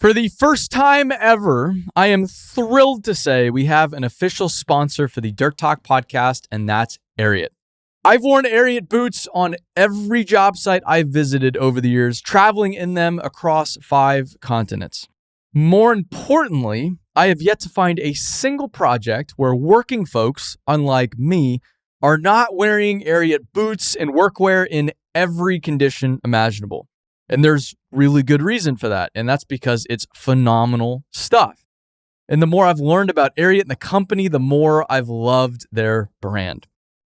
For the first time ever, I am thrilled to say we have an official sponsor for the Dirt Talk podcast, and that's Ariat. I've worn Ariat boots on every job site I've visited over the years, traveling in them across 5 continents. More importantly, I have yet to find a single project where working folks, unlike me, are not wearing Ariat boots and workwear in every condition imaginable. And there's really good reason for that. And that's because it's phenomenal stuff. And the more I've learned about Ariat and the company, the more I've loved their brand.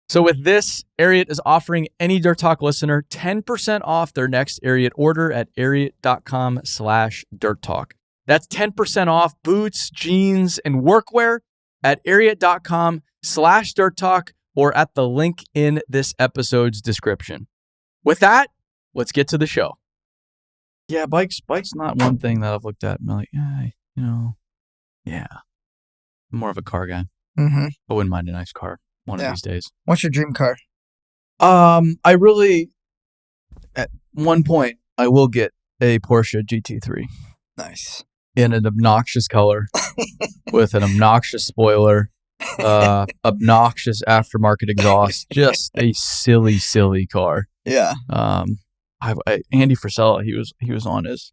So with this, Ariat is offering any Dirt Talk listener 10% off their next Ariat order at ariat.com/dirttalk. That's 10% off boots, jeans, and workwear at ariat.com/dirttalk or at the link in this episode's description. With that, let's get to the show. Yeah, bike's not one thing that I've looked at and I'm like, I'm more of a car guy. Mm-hmm. I wouldn't mind a nice car one of these days. What's your dream car? I really, at one point, I will get a Porsche GT3. Nice. In an obnoxious color with an obnoxious spoiler, obnoxious aftermarket exhaust, just a silly car. Yeah. Andy Frisella, he was on his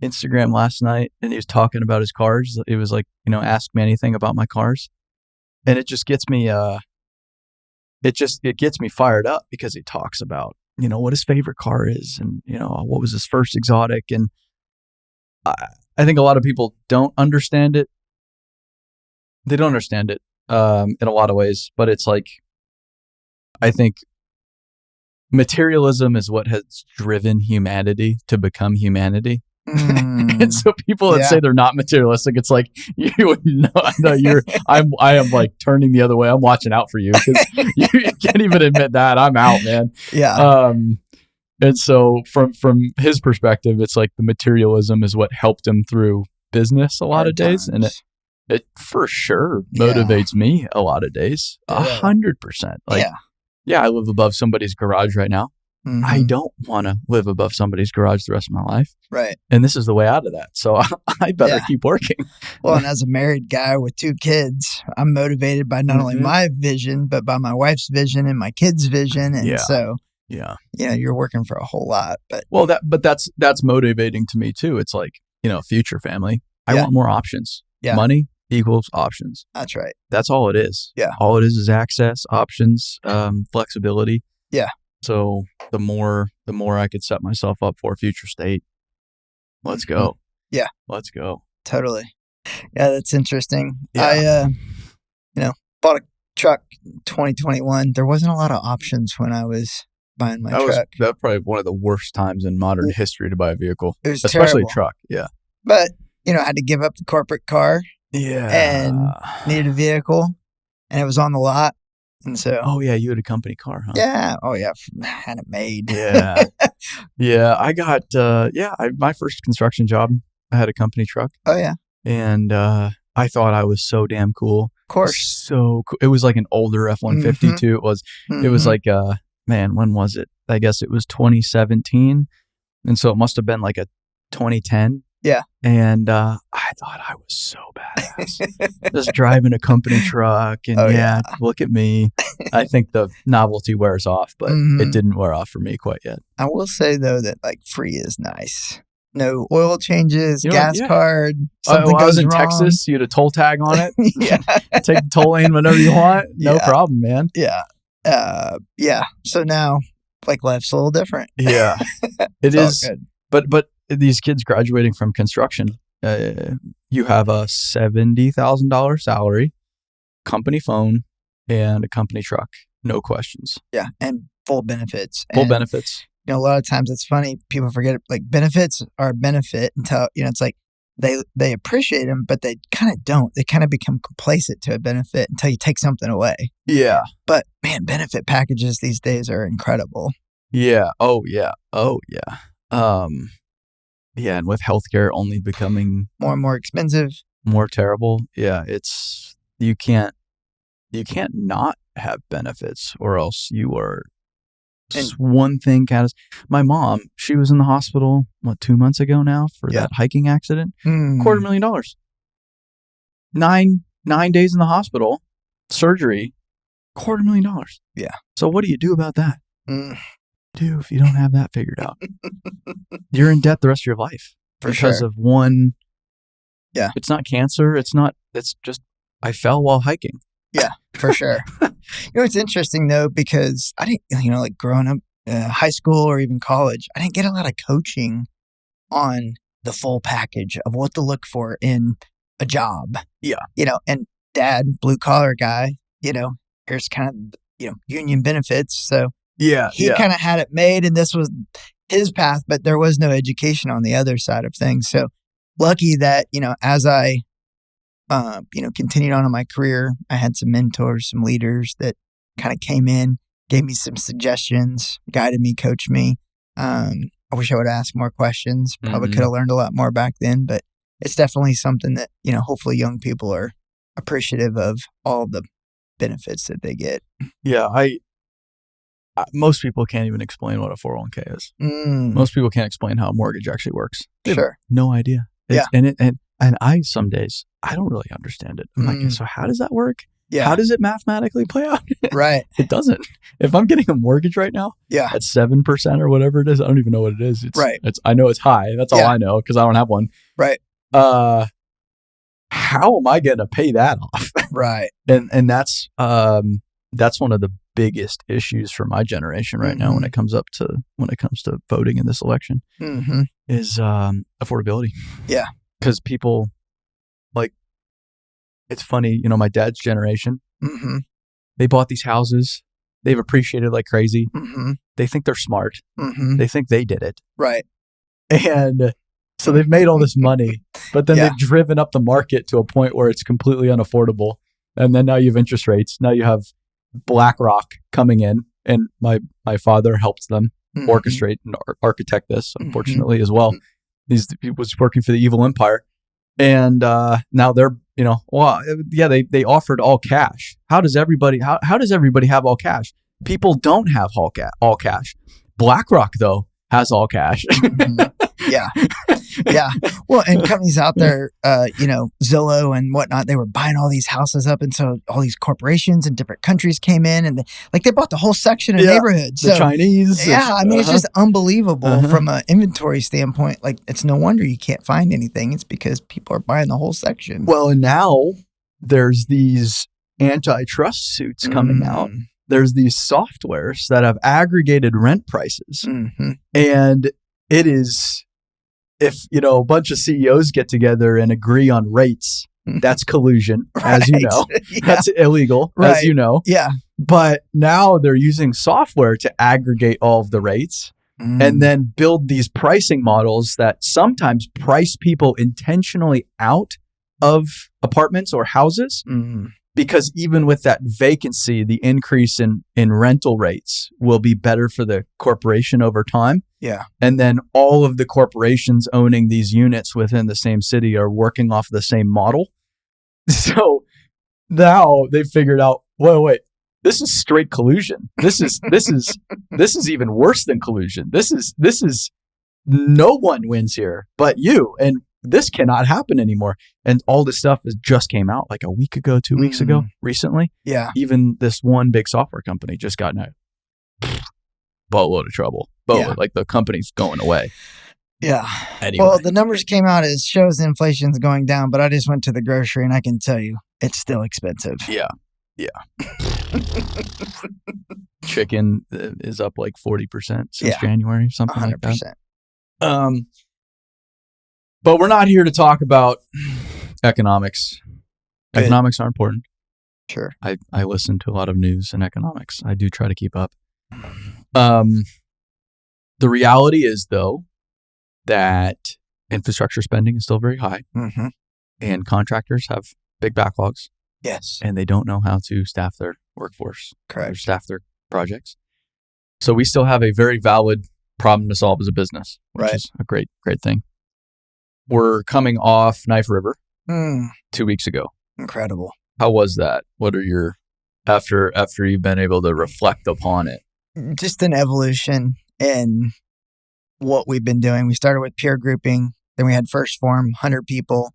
Instagram last night and he was talking about his cars. It was like, ask me anything about my cars. And it just gets me, it gets me fired up because he talks about, what his favorite car is and, what was his first exotic. And I think a lot of people don't understand it. They don't understand it in a lot of ways, but it's like, I think materialism is what has driven humanity to become humanity. And so people that say they're not materialistic, it's like, I am like turning the other way. I'm watching out for you because you can't even admit that. I'm out, man. Yeah. And so from his perspective, it's like the materialism is what helped him through business a lot of days. And it for sure motivates me a lot of days. 100%. Like, I live above somebody's garage right now. Mm-hmm. I don't want to live above somebody's garage the rest of my life. Right. And this is the way out of that. So I better keep working. Well, and as a married guy with 2 kids, I'm motivated by not only my vision, but by my wife's vision and my kids' vision. And so, you're working for a whole lot. But that's motivating to me too. It's like, future family. I want more options. Yeah. Money equals options. That's right. That's all it is. Yeah. All it is access, options, flexibility. Yeah. So the more I could set myself up for a future state, let's go. Yeah. Let's go. Totally. Yeah, that's interesting. Yeah. I, bought a truck in 2021. There wasn't a lot of options when I was buying my truck. That's probably one of the worst times in modern history to buy a vehicle. It was especially terrible. A truck. Yeah. But, I had to give up the corporate car. Yeah. And needed a vehicle. And it was on the lot. And so, you had a company car, huh? Yeah. Oh, yeah. Had it made. Yeah. Yeah. I got, my first construction job, I had a company truck. Oh, yeah. And I thought I was so damn cool. Of course. So cool. It was like an older F-150 too. It was like, when was it? I guess it was 2017. And so it must have been like a 2010. Yeah. And I thought I was so badass. Just driving a company truck and look at me. I think the novelty wears off, but it didn't wear off for me quite yet. I will say though that like free is nice. No oil changes, gas card. Something I was in goes wrong. Texas. You had a toll tag on it. Yeah. Take the toll lane whenever you want. No problem, man. Yeah. So now like life's a little different. Yeah. It is. Good. But these kids graduating from construction, you have a $70,000 salary, company phone, and a company truck. No questions. Yeah. And full benefits. Benefits. A lot of times it's funny. People forget like benefits are a benefit until, it's like they appreciate them, but they kind of don't. They kind of become complacent to a benefit until you take something away. Yeah. But man, benefit packages these days are incredible. Yeah. Oh, yeah. Yeah, and with healthcare only becoming more and more expensive, more terrible. Yeah, it's you can't not have benefits, or else you are one thing. My mom, she was in the hospital, 2 months ago now for that hiking accident. $250,000. 9 days in the hospital, surgery, $250,000. Yeah. So what do you do about that? Dude, if you don't have that figured out, you're in debt the rest of your life because of one. Yeah. It's not cancer. It's just, I fell while hiking. Yeah, for sure. It's interesting though, because I didn't, like growing up, high school or even college, I didn't get a lot of coaching on the full package of what to look for in a job. Yeah. And dad, blue collar guy, here's kind of, union benefits. So he kind of had it made and this was his path, but there was no education on the other side of things. So lucky that, as I, continued on in my career, I had some mentors, some leaders that kind of came in, gave me some suggestions, guided me, coached me. I wish I would ask more questions. Probably could have learned a lot more back then, but it's definitely something that, hopefully young people are appreciative of all the benefits that they get. Yeah. Most people can't even explain what a 401k is. Most people can't explain how a mortgage actually works. They have no idea. And I, some days, I don't really understand it. I'm like, so how does that work? Yeah. How does it mathematically play out? Right. It doesn't. If I'm getting a mortgage right now at 7% or whatever it is, I don't even know what it is. I know it's high. That's all I know because I don't have one. Right. How am I going to pay that off? Right. And that's one of the biggest issues for my generation right now when it comes to voting in this election is affordability. Yeah. Because people, like, it's funny, my dad's generation, they bought these houses. They've appreciated like crazy. They think they're smart. They think they did it. Right. And so they've made all this money, but then they've driven up the market to a point where it's completely unaffordable. And then now you have interest rates. Now you have BlackRock coming in, and my father helps them orchestrate and architect this, unfortunately, as well. He was working for the evil empire. And now they're, they offered all cash. How does everybody have all cash? People don't have all cash. BlackRock, though, has all cash. Yeah. Yeah. Well, and companies out there, Zillow and whatnot, they were buying all these houses up. And so all these corporations in different countries came in and they bought the whole section of neighborhoods. The Chinese. Yeah. I mean, it's just unbelievable from an inventory standpoint. Like, it's no wonder you can't find anything. It's because people are buying the whole section. Well, and now there's these antitrust suits coming out. There's these softwares that have aggregated rent prices. And it is, if, a bunch of CEOs get together and agree on rates, that's collusion, as you know. That's illegal, as you know. Yeah. But now they're using software to aggregate all of the rates and then build these pricing models that sometimes price people intentionally out of apartments or houses. Because even with that vacancy, the increase in rental rates will be better for the corporation over time. Yeah. And then all of the corporations owning these units within the same city are working off the same model. So now they've figured out, wait, this is straight collusion. This is even worse than collusion. This is no one wins here but you. And this cannot happen anymore. And all this stuff just came out like a week ago, 2 weeks ago, recently. Yeah. Even this one big software company just got in a boatload of trouble. Like the company's going away. Yeah. Anyway. Well, the numbers came out as shows inflation's going down, but I just went to the grocery and I can tell you it's still expensive. Yeah. Chicken is up like 40% since January, something 100%. Like that. But we're not here to talk about economics. Good. Economics are important. Sure. I listen to a lot of news and economics. I do try to keep up. The reality is, though, that infrastructure spending is still very high. And contractors have big backlogs. Yes. And they don't know how to staff their workforce. Correct. Or staff their projects. So we still have a very valid problem to solve as a business, which is a great thing. We're coming off Knife River 2 weeks ago. Incredible. How was that? What are your after you've been able to reflect upon it? just an evolution in what we've been doing. We started with peer grouping, then we had First Form, 100 people.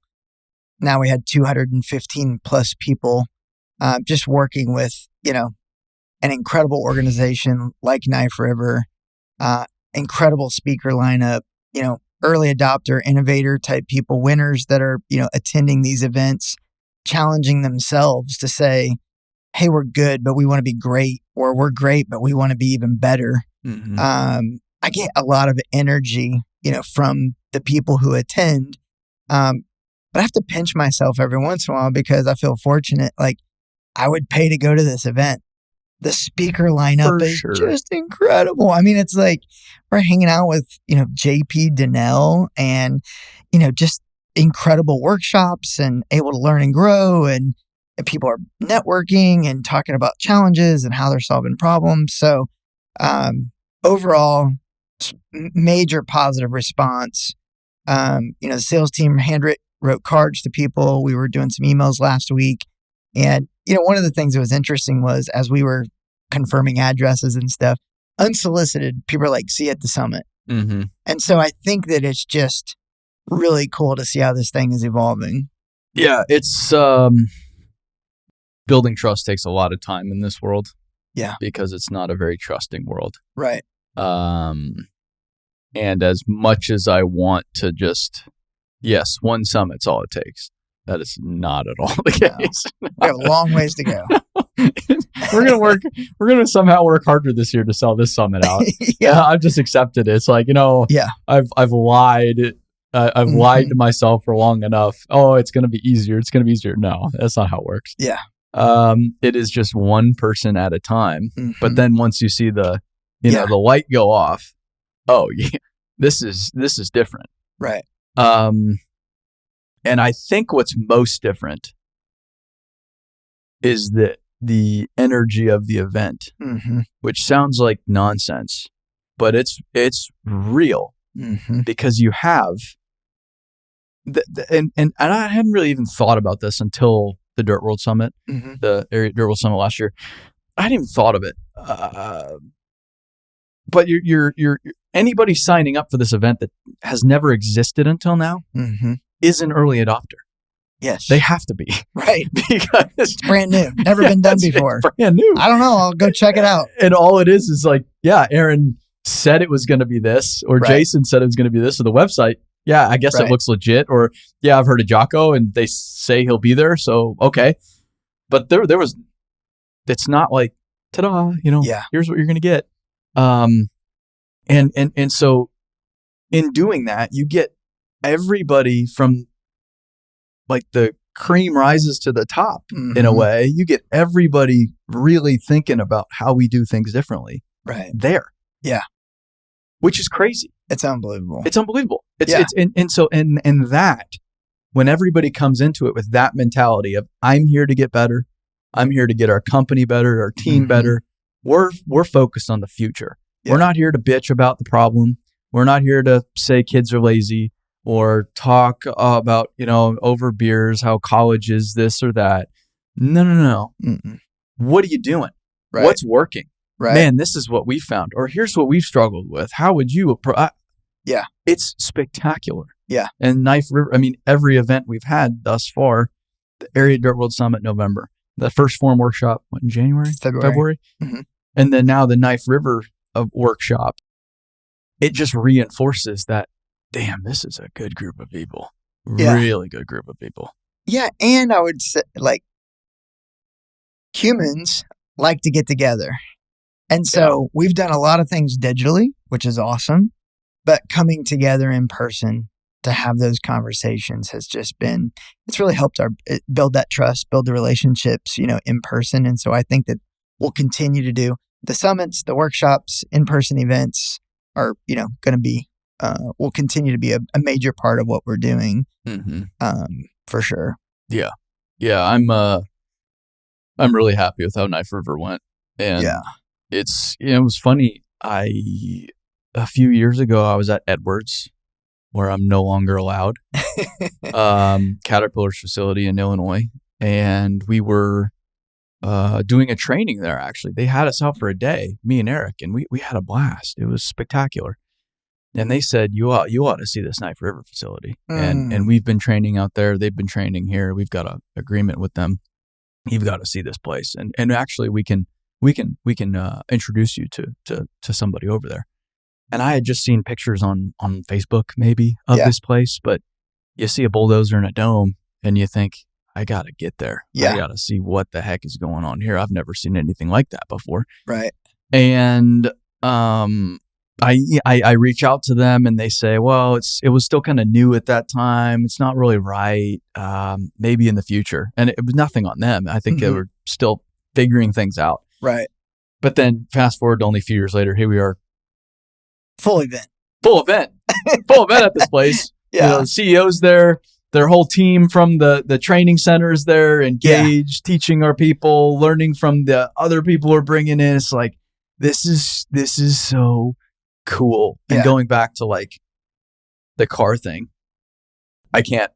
Now we had 215 plus people, just working with, an incredible organization like Knife River, incredible speaker lineup, early adopter, innovator type people, winners that are, attending these events, challenging themselves to say, hey, we're good, but we want to be great, or we're great, but we want to be even better. Mm-hmm. I get a lot of energy, from the people who attend. But I have to pinch myself every once in a while because I feel fortunate. Like, I would pay to go to this event. The speaker lineup is just incredible. I mean, it's like we're hanging out with, JP Donnell and, just incredible workshops and able to learn and grow. And people are networking and talking about challenges and how they're solving problems. So overall, major positive response. The sales team wrote cards to people. We were doing some emails last week. And, one of the things that was interesting was as we were confirming addresses and stuff, unsolicited, people are like, see you at the summit. Mm-hmm. And so I think that it's just really cool to see how this thing is evolving. Yeah, it's building trust takes a lot of time in this world. Yeah. Because it's not a very trusting world. Right. And as much as I want to just, yes, one summit's all it takes. That is not at all the case. No. We have a long ways to go. We're going to somehow work harder this year to sell this summit out. Yeah. I've just accepted it. It's like, I've lied. I've lied to myself for long enough. Oh, it's going to be easier. It's going to be easier. No, that's not how it works. Yeah. It is just one person at a time. Mm-hmm. But then once you see the light go off, oh yeah, this is different. Right. And I think what's most different is the energy of the event, mm-hmm. which sounds like nonsense, but it's real mm-hmm. because you have and I hadn't really even thought about this until the Dirt World Summit, mm-hmm. the Area Dirt World Summit last year. I hadn't even thought of it. But you're anybody signing up for this event that has never existed until now mm-hmm. is an early adopter. Yes. They have to be. Right. Because it's brand new. Never been done before. It's brand new. I don't know. I'll go check it out. And all it is like, yeah, Aaron said it was going to be this, or right. Jason said it was going to be this, or the website. Yeah, I guess right. It looks legit. Or, yeah, I've heard of Jocko and they say he'll be there. So, okay. But there was, it's not like, ta-da, here's what you're going to get. And so in doing that, you get everybody from like the cream rises to the top mm-hmm. in a way. You get everybody really thinking about how we do things differently. Right. There. Yeah. Which is crazy. It's unbelievable. It's that when everybody comes into it with that mentality of I'm here to get better. I'm here to get our company better, our team mm-hmm. better. We're focused on the future. Yeah. We're not here to bitch about the problem. We're not here to say kids are lazy or talk about, over beers, how college is this or that. No. Mm-mm. What are you doing? Right. What's working? Right. Man, this is what we found. Or here's what we've struggled with. How would you approach? Yeah. It's spectacular. Yeah. And Knife River, every event we've had thus far, the Area Dirt World Summit, November, the First Form workshop, in January? February? Mm-hmm. And then now the Knife River workshop, it just reinforces that, damn, this is a good group of people. Yeah. Really good group of people. Yeah. And I would say, humans like to get together. And so we've done a lot of things digitally, which is awesome. But coming together in person to have those conversations has just been, it's really helped build that trust, build the relationships, in person. And so I think that we'll continue to do the summits, the workshops, in-person events are, going to be, will continue to be a major part of what we're doing, mm-hmm. For sure. Yeah. Yeah. I'm really happy with how Knife River went. And it's, it was funny. A few years ago, I was at Edwards, where I'm no longer allowed, Caterpillar's facility in Illinois. And we were doing a training there. Actually, they had us out for a day, me and Eric, and we had a blast. It was spectacular. And they said, you ought to see this Knife River facility. And we've been training out there. They've been training here. We've got an agreement with them. You've got to see this place. And actually we can introduce you to somebody over there. And I had just seen pictures on Facebook maybe of this place, but you see a bulldozer in a dome and you think, I got to get there. I got to see what the heck is going on here. I've never seen anything like that before. Right. And, I reach out to them and they say, well, it was still kind of new at that time. It's not really right. Maybe in the future. And it was nothing on them. I think they were still figuring things out. Right. But then fast forward to only a few years later, here we are. Full event at this place. Yeah. You know, the CEO's there, their whole team from the training centers there, engaged, teaching our people, learning from the other people we're bringing in. It's like, this is so cool. And going back to like the car thing, I can't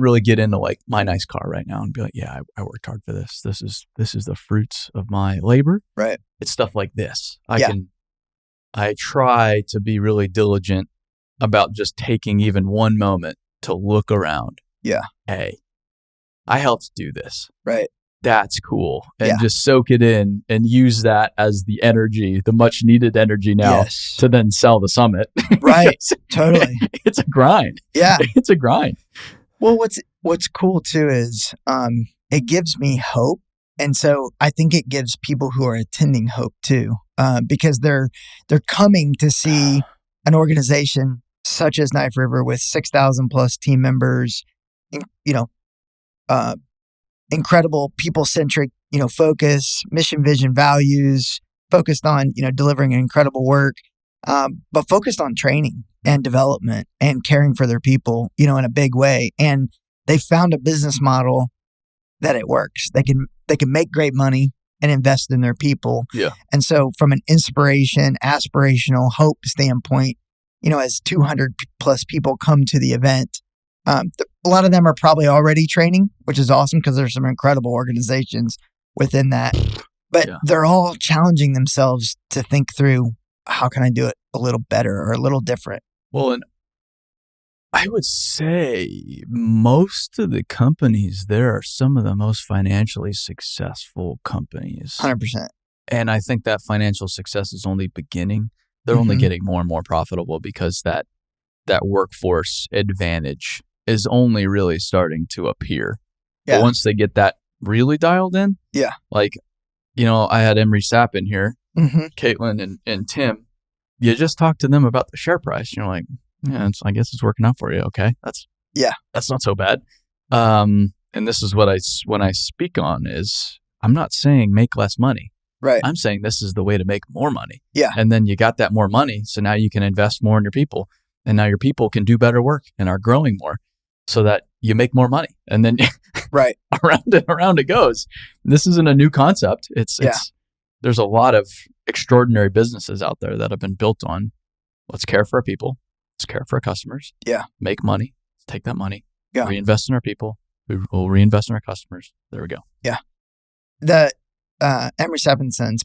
really get into like my nice car right now and be like, yeah, I worked hard for this. This is the fruits of my labor. Right. It's stuff like this. I try to be really diligent about just taking even one moment to look around. Yeah. Hey, I helped do this. Right. That's cool. And just soak it in and use that as the energy, the much needed energy now to then sell the summit. Right. Totally. It's a grind. Yeah. It's a grind. Well, what's cool too is it gives me hope. And so I think it gives people who are attending hope too, because they're coming to see an organization such as Knife River with 6,000 plus team members, incredible people-centric, focus, mission, vision, values, focused on, delivering incredible work, but focused on training and development and caring for their people, in a big way. And they found a business model that it works. They can make great money and invest in their people. Yeah. And so from an inspiration, aspirational, hope standpoint, as 200 plus people come to the event, a lot of them are probably already training, which is awesome because there's some incredible organizations within that. But they're all challenging themselves to think through, how can I do it a little better or a little different? Well, and I would say most of the companies there are some of the most financially successful companies. 100%. And I think that financial success is only beginning. They're only getting more and more profitable because that workforce advantage is only really starting to appear. Yeah. But once they get that really dialed in, like, I had Emery Sapp in here, Caitlin and Tim. You just talk to them about the share price. You're like, I guess it's working out for you. Okay, that's not so bad. And this is what when I speak on is, I'm not saying make less money. Right. I'm saying this is the way to make more money. Yeah. And then you got that more money, so now you can invest more in your people, and now your people can do better work and are growing more, so that you make more money. And then right around and around it goes. This isn't a new concept. It's there's a lot of extraordinary businesses out there that have been built on, let's care for our people, let's care for our customers, make money, let's take that money, reinvest in our people, we will reinvest in our customers. There we go. Yeah. The Emery Sapp & Sons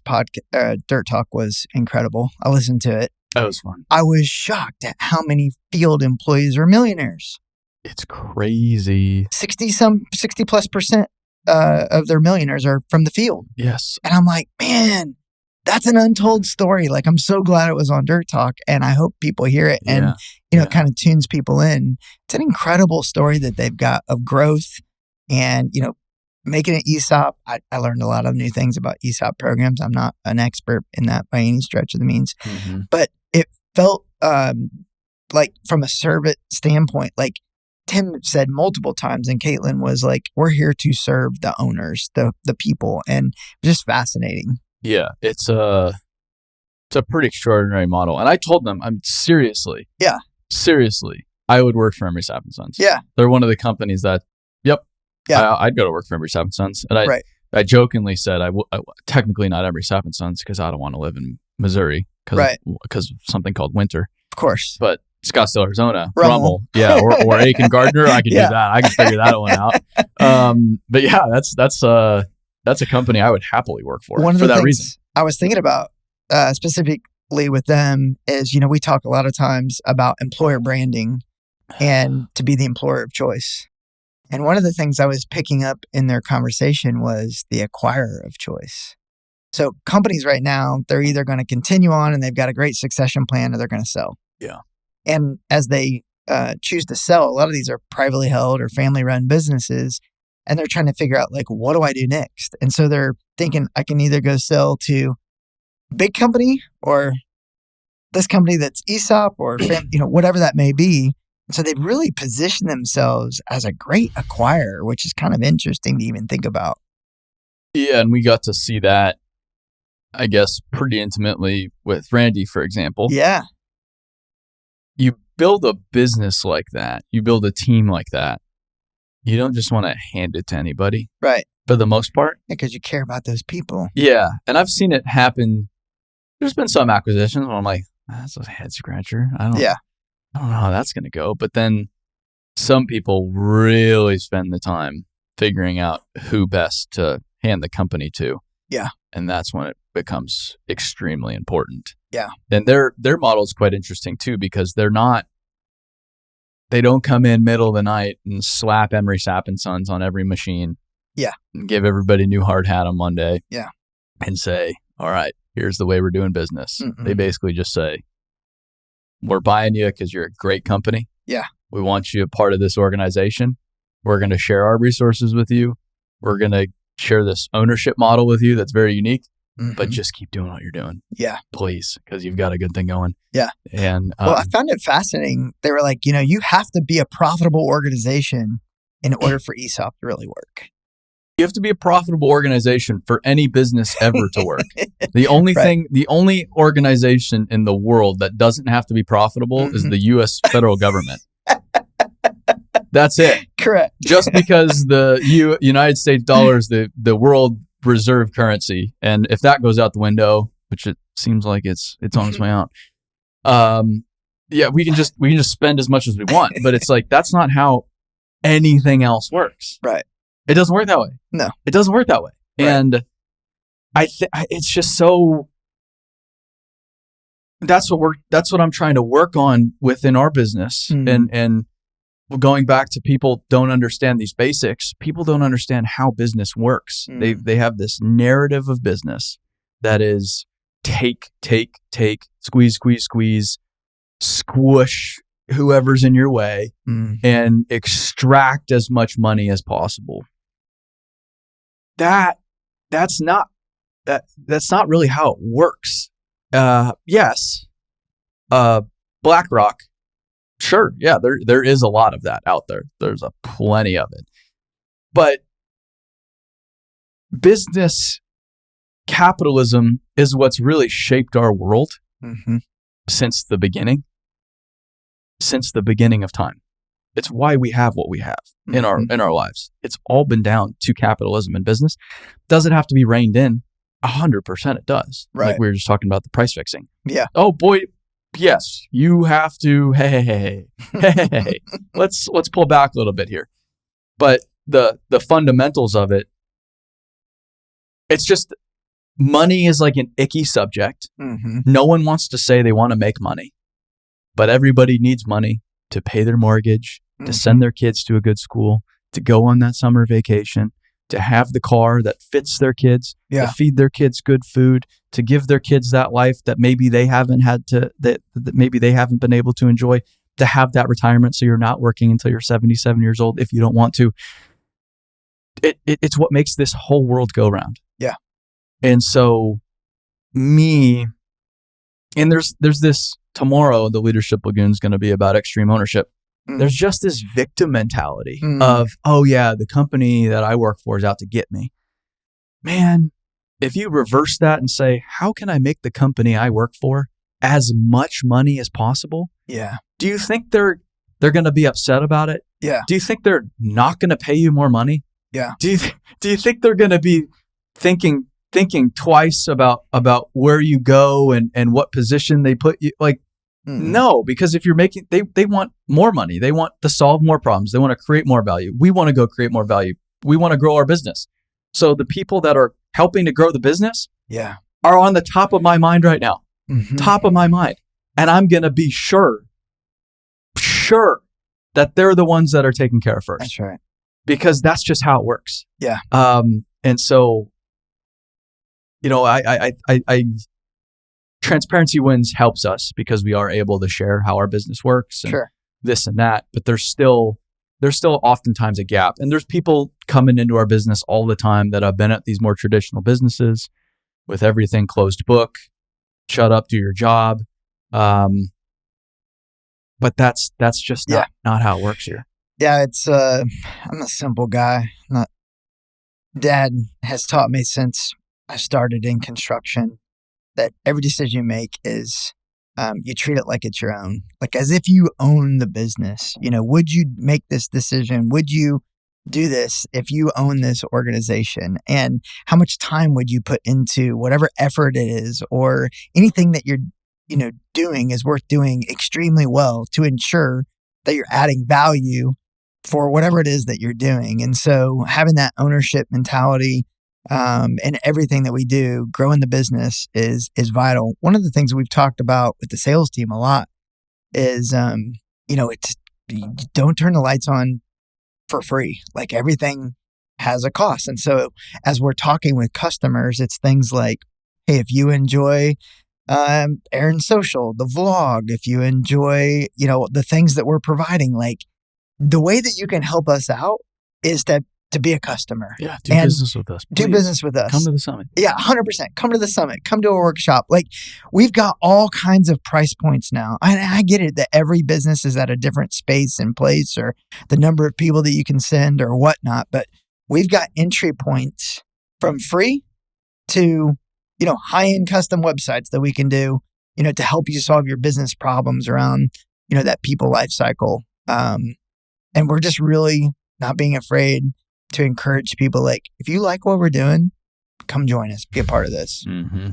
Dirt Talk was incredible. I listened to it. That was fun. I was shocked at how many field employees are millionaires. It's crazy. 60+ % of their millionaires are from the field. Yes. And I'm like, man, that's an untold story. Like, I'm so glad it was on Dirt Talk, and I hope people hear it and, it kind of tunes people in. It's an incredible story that they've got of growth and, making an ESOP. I learned a lot of new things about ESOP programs. I'm not an expert in that by any stretch of the means, but it felt like from a servant standpoint, like Tim said multiple times, and Caitlin was like, we're here to serve the owners, the people, and just fascinating. Yeah, it's a pretty extraordinary model. And I told them, seriously, I would work for Emery Sapp & Sons. Yeah. They're one of the companies that, I'd go to work for Emery Sapp & Sons. And I jokingly said, I technically not Emery Sapp & Sons because I don't want to live in Missouri because of something called winter. Of course. But Scottsdale, Arizona, Rummel. Or Aiken Gardner. I could do that. I could figure that one out. But yeah, that's That's a company I would happily work for. One of for the that things reason. I was thinking about specifically with them is, we talk a lot of times about employer branding and to be the employer of choice. And one of the things I was picking up in their conversation was the acquirer of choice. So companies right now, they're either going to continue on and they've got a great succession plan, or they're going to sell. Yeah. And as they choose to sell, a lot of these are privately held or family run businesses, and they're trying to figure out, like, what do I do next? And so they're thinking, I can either go sell to a big company or this company that's ESOP or whatever that may be. So they've really positioned themselves as a great acquirer, which is kind of interesting to even think about. Yeah, and we got to see that, I guess, pretty intimately with Randy, for example. Yeah. You build a business like that, you build a team like that, you don't just want to hand it to anybody. Right. For the most part. Because you care about those people. Yeah. And I've seen it happen. There's been some acquisitions where I'm like, that's a head scratcher. I don't know how that's going to go. But then some people really spend the time figuring out who best to hand the company to. Yeah. And that's when it becomes extremely important. Yeah. And their model is quite interesting too, because they don't come in middle of the night and slap Emery Sapp and Sons on every machine. Yeah. And give everybody a new hard hat on Monday. Yeah. And say, all right, here's the way we're doing business. Mm-mm. They basically just say, we're buying you because you're a great company. Yeah. We want you a part of this organization. We're going to share our resources with you. We're going to share this ownership model with you that's very unique, but just keep doing what you're doing. Yeah. Please, because you've got a good thing going. Yeah. And I found it fascinating. They were like, you have to be a profitable organization in order for ESOP to really work. You have to be a profitable organization for any business ever to work. The only the only organization in the world that doesn't have to be profitable is the U.S. federal government. That's it. Correct. Just because the United States dollar is the world reserve currency, and if that goes out the window, which it seems like it's on its way out, we can just spend as much as we want. But it's like that's not how anything else works. Right. It doesn't work that way. No, it doesn't work that way. Right. And it's just so. That's what I'm trying to work on within our business, and going back to people don't understand these basics. People don't understand how business works. They have this narrative of business that is take, squeeze, squish whoever's in your way, and extract as much money as possible. That's not really how it works. Yes, BlackRock, sure, yeah, there is a lot of that out there. There's a plenty of it, but business capitalism is what's really shaped our world since the beginning of time. It's why we have what we have in our lives. It's all been down to capitalism and business. Does it have to be reined in? 100% it does. Right. Like we were just talking about the price fixing. Yeah. Oh boy, yes, you have to. Hey. Let's pull back a little bit here. But the fundamentals of it, it's just money is like an icky subject. No one wants to say they want to make money, but everybody needs money to pay their mortgage, to send their kids to a good school, to go on that summer vacation, to have the car that fits their kids, to feed their kids good food, to give their kids that life that maybe they haven't had to, that maybe they haven't been able to enjoy, to have that retirement so you're not working until you're 77 years old if you don't want to. It's what makes this whole world go round. Yeah. And so there's this tomorrow, the Leadership Lagoon is going to be about extreme ownership. There's just this victim mentality of, oh yeah, the company that I work for is out to get me. Man, if you reverse that and say, how can I make the company I work for as much money as possible? Yeah. Do you think they're going to be upset about it? Yeah. Do you think they're not going to pay you more money? Yeah. Do you think they're going to be thinking twice about where you go and what position they put you? Like, no, because if you're making, they want more money. They want to solve more problems. They want to create more value. We want to go create more value. We want to grow our business. So the people that are helping to grow the business are on the top of my mind right now. Top of my mind. And I'm going to be sure that they're the ones that are taken care of first. That's right. Because that's just how it works. Yeah. And so, I transparency wins helps us because we are able to share how our business works and this and that. But there's still oftentimes a gap. And there's people coming into our business all the time that have been at these more traditional businesses with everything closed book, shut up, do your job. But that's just not how it works here. Yeah, it's I'm a simple guy. Dad has taught me since I started in construction that every decision you make is you treat it like it's your own, like as if you own the business. Would you make this decision? Would you do this if you own this organization? And how much time would you put into whatever effort it is, or anything that you're doing is worth doing extremely well to ensure that you're adding value for whatever it is that you're doing. And so having that ownership mentality in everything that we do, growing the business is vital. One of the things we've talked about with the sales team a lot is, it's you don't turn the lights on for free. Like everything has a cost. And so as we're talking with customers, it's things like, hey, if you enjoy Aaron's social, the vlog, if you enjoy, the things that we're providing, like the way that you can help us out is to be a customer. Yeah. Do business with us. Please. Do business with us. Come to the summit. Yeah. 100%. Come to the summit. Come to a workshop. Like we've got all kinds of price points now. I get it that every business is at a different space and place, or the number of people that you can send or whatnot. But we've got entry points from free to high-end custom websites that we can do, to help you solve your business problems around, that people life cycle. And we're just really not being afraid to encourage people. Like, if you like what we're doing, come join us, be a part of this. Mm-hmm.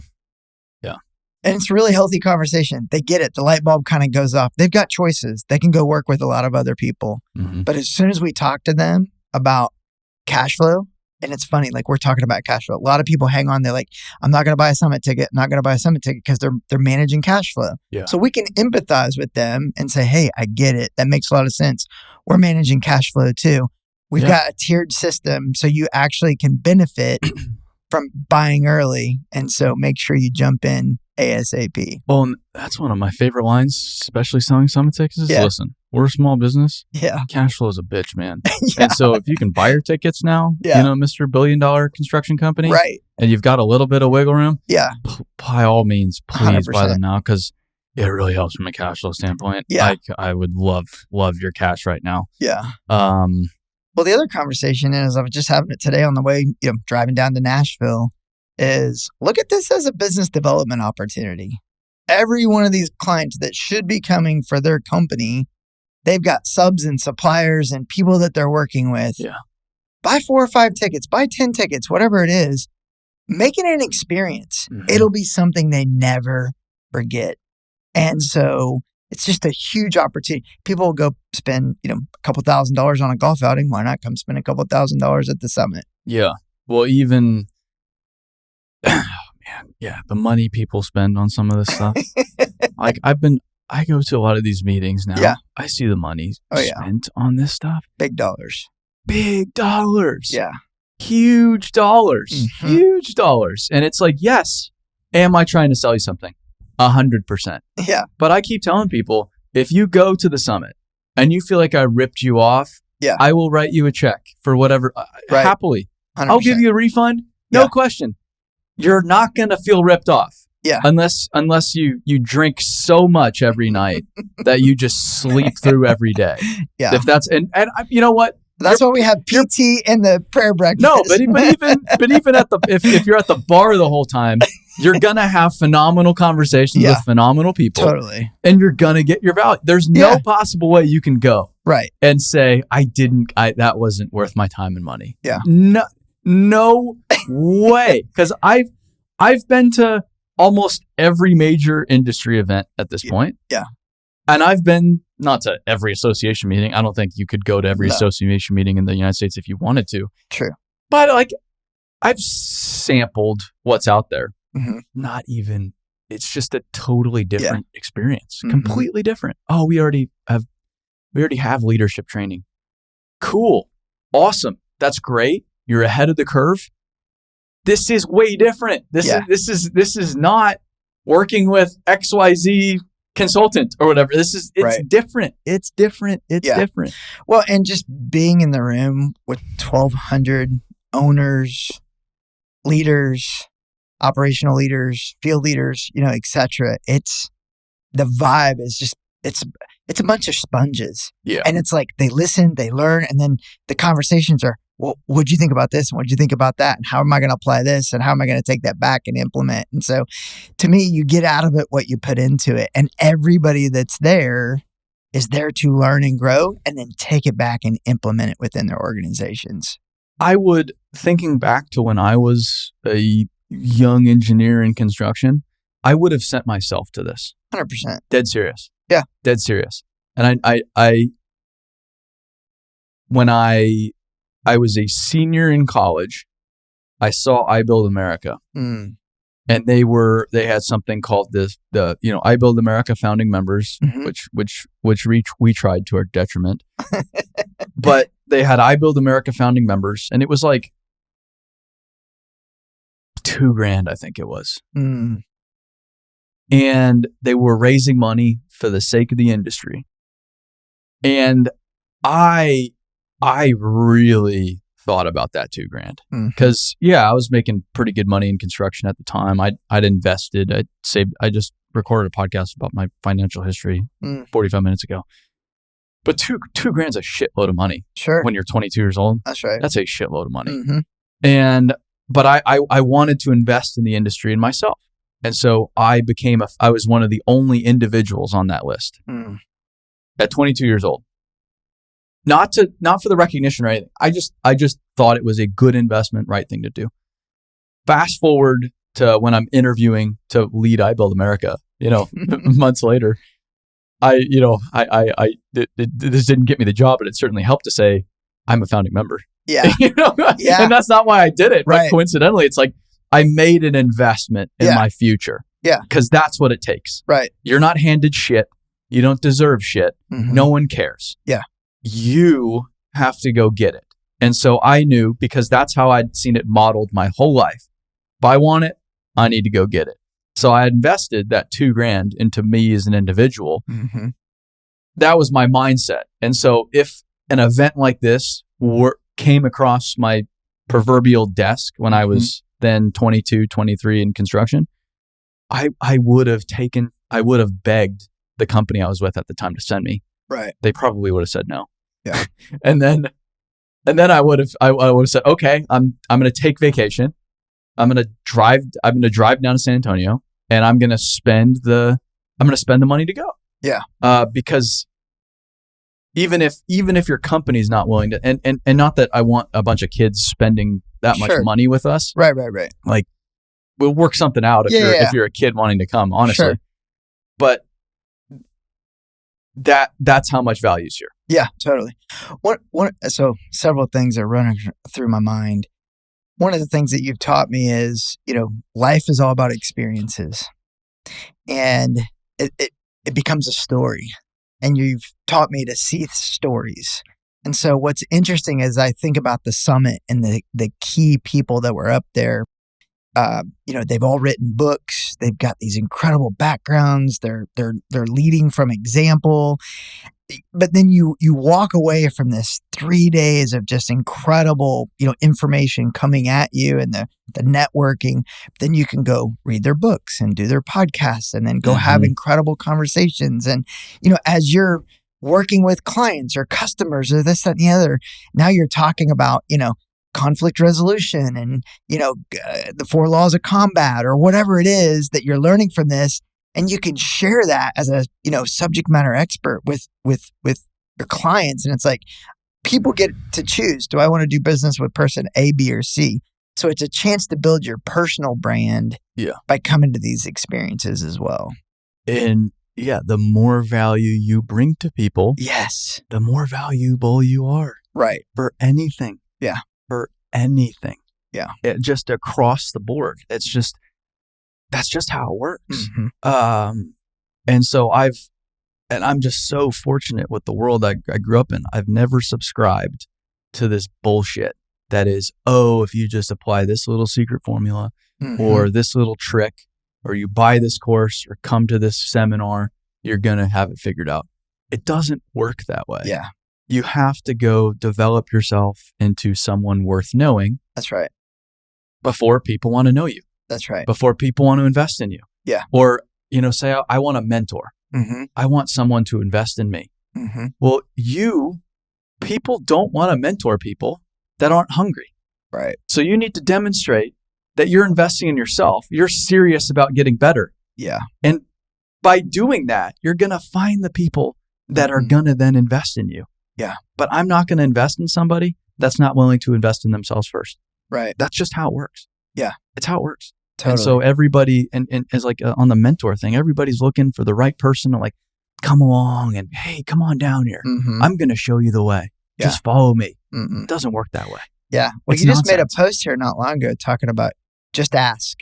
Yeah. And it's a really healthy conversation. They get it. The light bulb kind of goes off. They've got choices. They can go work with a lot of other people. Mm-hmm. But as soon as we talk to them about cash flow, and it's funny, like we're talking about cash flow. A lot of people hang on. They're like, I'm not going to buy a summit ticket. I'm not going to buy a summit ticket because they're managing cash flow. Yeah. So we can empathize with them and say, hey, I get it. That makes a lot of sense. We're managing cash flow too. We've got a tiered system so you actually can benefit from buying early. And so make sure you jump in ASAP. Well, and that's one of my favorite lines, especially selling summit tickets, is listen, we're a small business. Yeah. Cash flow is a bitch, man. And so if you can buy your tickets now, Mr. $1 billion construction company, right, and you've got a little bit of wiggle room, by all means, please 100%. buy them now, because it really helps from a cash flow standpoint. Yeah. I would love your cash right now. Yeah. Well, the other conversation is, I was just having it today on the way, driving down to Nashville, is look at this as a business development opportunity. Every one of these clients that should be coming for their company, they've got subs and suppliers and people that they're working with. Yeah. Buy 4 or 5 tickets, buy 10 tickets, whatever it is. Make it an experience. Mm-hmm. It'll be something they never forget. And so it's just a huge opportunity. People will go spend, a couple $1,000s on a golf outing. Why not come spend a couple $1,000s at the summit? Yeah. Well, even, the money people spend on some of this stuff. Like I go to a lot of these meetings now. Yeah. I see the money spent on this stuff. Big dollars. Big dollars. Yeah. Huge dollars. Mm-hmm. Huge dollars. And it's like, yes, am I trying to sell you something? 100%. Yeah. But I keep telling people, if you go to the summit and you feel like I ripped you off, I will write you a check for whatever, happily. 100%. I'll give you a refund. No question. You're not going to feel ripped off. Yeah. Unless you drink so much every night that you just sleep through every day. Yeah. If that's, and you know what? That's why we have PT and the prayer breakfast. No, but even at the, if you're at the bar the whole time, you're going to have phenomenal conversations with phenomenal people. Totally. And you're going to get your value. There's no possible way you can go and say, that wasn't worth my time and money. Yeah. No way. Because I've been to almost every major industry event at this point. Yeah. And I've been not to every association meeting. I don't think you could go to every association meeting in the United States if you wanted to. True. But I've sampled what's out there. Mm-hmm. Not even, it's just a totally different experience. Mm-hmm. Completely different. Oh, we already have leadership training. Cool. Awesome. That's great. You're ahead of the curve. This is way different. This is not working with XYZ consultant or whatever. It's different. It's different. It's different. Well, and just being in the room with 1,200 owners, leaders, operational leaders, field leaders, et cetera. The vibe is just, it's a bunch of sponges. Yeah. And it's like they listen, they learn, and then the conversations are, well, what'd you think about this? And what'd you think about that? And how am I going to apply this? And how am I going to take that back and implement? And so to me, you get out of it what you put into it. And everybody that's there is there to learn and grow and then take it back and implement it within their organizations. Thinking back to when I was a young engineer in construction, I would have sent myself to this. 100%. Dead serious. Yeah. Dead serious. And when I was a senior in college, I saw I Build America. Mm. And they had something called the I Build America founding members, mm-hmm. which we tried to our detriment. But they had I Build America founding members, and it was like $2,000, I think it was. Mm. And they were raising money for the sake of the industry. And I really thought about that $2,000 because I was making pretty good money in construction at the time. I'd invested, I'd saved. I just recorded a podcast about my financial history 45 minutes ago. But $2,000 is a shitload of money. Sure. When you're 22 years old, that's right. That's a shitload of money. Mm-hmm. But I wanted to invest in the industry and myself, and so I was one of the only individuals on that list at 22 years old. Not for the recognition or anything. I just thought it was a good investment, right thing to do. Fast forward to when I'm interviewing to lead I Build America, months later, this didn't get me the job, but it certainly helped to say I'm a founding member. Yeah. And that's not why I did it. Right. But coincidentally, it's like I made an investment in my future. Yeah. Because that's what it takes. Right. You're not handed shit. You don't deserve shit. Mm-hmm. No one cares. Yeah. You have to go get it. And so I knew, because that's how I'd seen it modeled my whole life. If I want it, I need to go get it. So I invested that $2,000 into me as an individual. Mm-hmm. That was my mindset. And so if an event like this came across my proverbial desk when I was then 22, 23 in construction, I would have begged the company I was with at the time to send me. Right. They probably would have said no. Yeah. and then I would have said, okay, I'm going to take vacation. I'm going to drive down to San Antonio, and I'm going to spend the money to go. Yeah. Because even if your company's not willing to, and not that I want a bunch of kids spending that much money with us. Right. Like, we'll work something out if you're a kid wanting to come, honestly. Sure. But that's how much value is here. Yeah, totally. So several things are running through my mind. One of the things that you've taught me is, life is all about experiences, and it becomes a story. And you've taught me to see stories. And so what's interesting is I think about the summit and the key people that were up there. They've all written books. They've got these incredible backgrounds. They're leading from example. But then you walk away from this 3 days of just incredible, information coming at you and the networking. Then you can go read their books and do their podcasts and then go have incredible conversations. And, as you're working with clients or customers or this, that, and the other, now you're talking about, conflict resolution and, the 4 laws of combat or whatever it is that you're learning from this. And you can share that as a, subject matter expert with your clients. And it's like, people get to choose. Do I want to do business with person A, B, or C? So it's a chance to build your personal brand by coming to these experiences as well. And the more value you bring to people, yes, the more valuable you are. Right. For anything. Yeah. For anything. Yeah. Just across the board. That's just how it works. And so I'm just so fortunate with the world I grew up in. I've never subscribed to this bullshit that is, if you just apply this little secret formula or this little trick, or you buy this course or come to this seminar, you're going to have it figured out. It doesn't work that way. Yeah. You have to go develop yourself into someone worth knowing. That's right. Before people want to know you. That's right. Before people want to invest in you. Yeah. Or, say, I want a mentor. I want someone to invest in me. Well, people don't want to mentor people that aren't hungry. Right. So you need to demonstrate that you're investing in yourself. You're serious about getting better. Yeah. And by doing that, you're going to find the people that are going to then invest in you. Yeah. But I'm not going to invest in somebody that's not willing to invest in themselves first. Right. That's just how it works. Yeah. It's how it works. Totally. And so everybody, and is like on the mentor thing, everybody's looking for the right person to like, come along and, hey, come on down here. I'm going to show you the way. Yeah. Just follow me. It doesn't work that way. Yeah. Well, you just made a post here not long ago talking about just ask.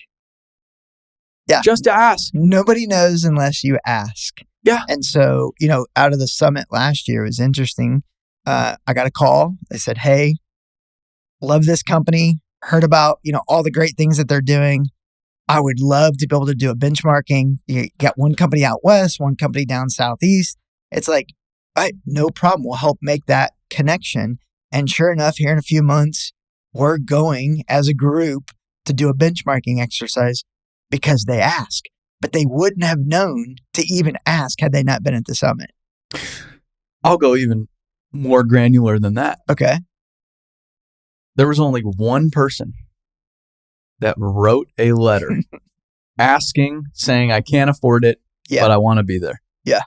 Yeah. Just ask. Nobody knows unless you ask. Yeah. And so, out of the summit last year, it was interesting. I got a call. They said, hey, love this company. Heard about, all the great things that they're doing. I would love to be able to do a benchmarking. You got one company out west, one company down southeast. It's like, all right, no problem. We'll help make that connection. And sure enough, here in a few months, we're going as a group to do a benchmarking exercise because they ask. But they wouldn't have known to even ask had they not been at the summit. I'll go even more granular than that. Okay. There was only one person that wrote a letter saying, I can't afford it, but I want to be there. Yeah.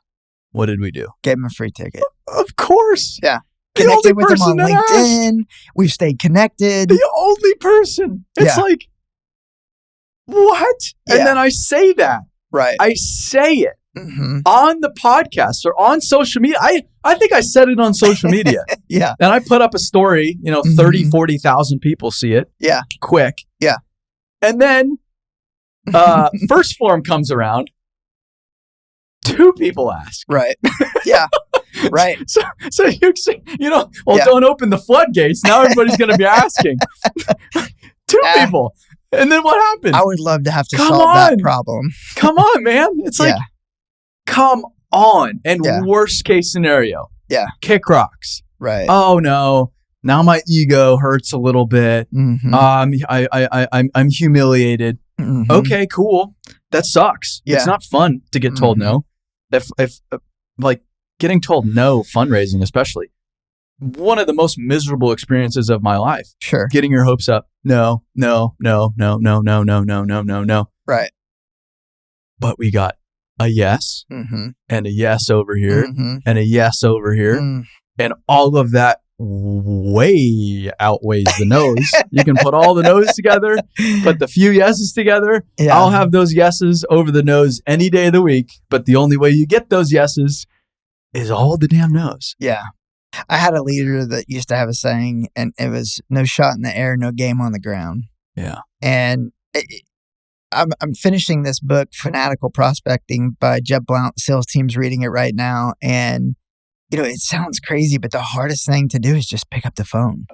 What did we do? Gave him a free ticket. Of course. Yeah. Connected with him on LinkedIn. We've stayed connected. The only person. It's like, what? Yeah. And then I say that. Right. I say it on the podcast or on social media. I think I said it on social media. Yeah. And I put up a story, 30, 40,000 people see it. Yeah. Quick. Yeah. And then first forum comes around. 2 people ask. Right. Yeah. Right. So you say, don't open the floodgates. Now everybody's going to be asking. 2 people. And then what happened? I would love to have to solve that problem. Come on, man. It's like, come on. And worst case scenario. Yeah. Kick rocks. Right. Oh, no. Now my ego hurts a little bit. I'm humiliated. Okay, cool. That sucks. Yeah. It's not fun to get told no. If like getting told no, fundraising especially, one of the most miserable experiences of my life. Sure. Getting your hopes up. No. Right. But we got a yes and a yes over here and a yes over here. And all of that way outweighs the no's. You can put all the no's together, put the few yeses together. Yeah. I'll have those yeses over the no's any day of the week. But the only way you get those yeses is all the damn no's. Yeah. I had a leader that used to have a saying, and it was no shot in the air, no game on the ground. Yeah. And I'm finishing this book, Fanatical Prospecting by Jeb Blount. Sales team's reading it right now. And, it sounds crazy, but the hardest thing to do is just pick up the phone.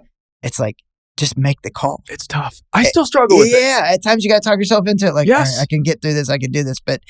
It's like, just make the call. It's tough. I still struggle with it. Yeah. At times you got to talk yourself into it. Like, yes, I can get through this. I can do this. But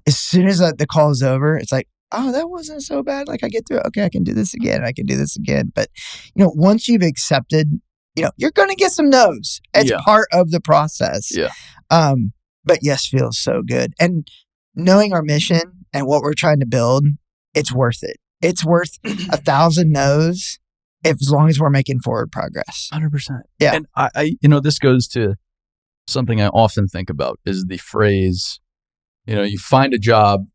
as soon as the call is over, it's like, oh, that wasn't so bad. Like I get through it. Okay, I can do this again. I can do this again. But, once you've accepted, you're going to get some no's. It's part of the process. Yeah. But yes feels so good. And knowing our mission and what we're trying to build, it's worth it. It's worth 1,000 no's as long as we're making forward progress. 100%. Yeah. And I this goes to something I often think about is the phrase, you find a job.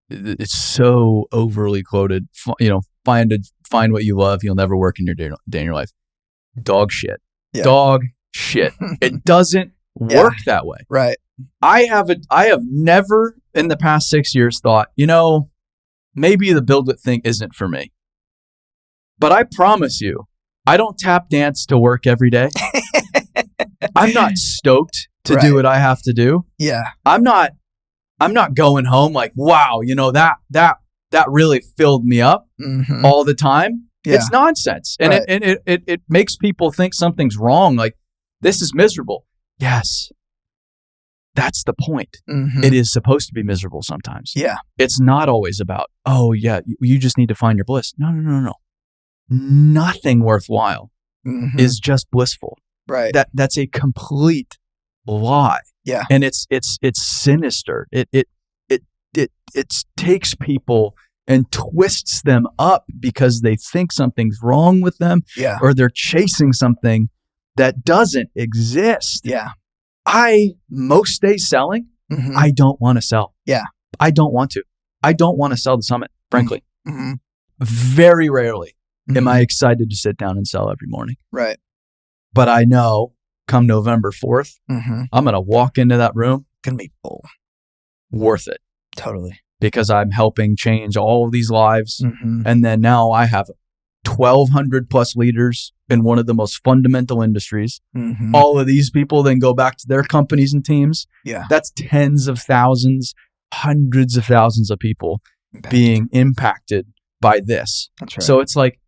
It's so overly quoted. Find what you love. You'll never work in your day in your life. Dog shit. Yeah. Dog shit. It doesn't work that way. Right. I have never in the past 6 years thought, maybe the BuildWitt thing isn't for me. But I promise you, I don't tap dance to work every day. I'm not stoked to do what I have to do. Yeah. I'm not going home like, wow, that really filled me up all the time. Yeah. It's nonsense. And it makes people think something's wrong. Like, this is miserable. Yes. That's the point. It is supposed to be miserable sometimes. Yeah. It's not always about, oh yeah, you just need to find your bliss. No. Nothing worthwhile is just blissful. Right. That's a complete lie. Yeah. And it's sinister. It takes people and twists them up because they think something's wrong with them, or they're chasing something that doesn't exist. Yeah. Most days selling, I don't want to sell. Yeah. I don't want to. I don't want to sell the summit, frankly. Very rarely am I excited to sit down and sell every morning. Right. But I know come November 4th, I'm going to walk into that room. Going to be full. Worth it. Totally. Because I'm helping change all of these lives. And then now I have 1,200 plus leaders in one of the most fundamental industries. All of these people then go back to their companies and teams. Yeah. That's tens of thousands, hundreds of thousands of people being impacted by this. That's right. So it's like,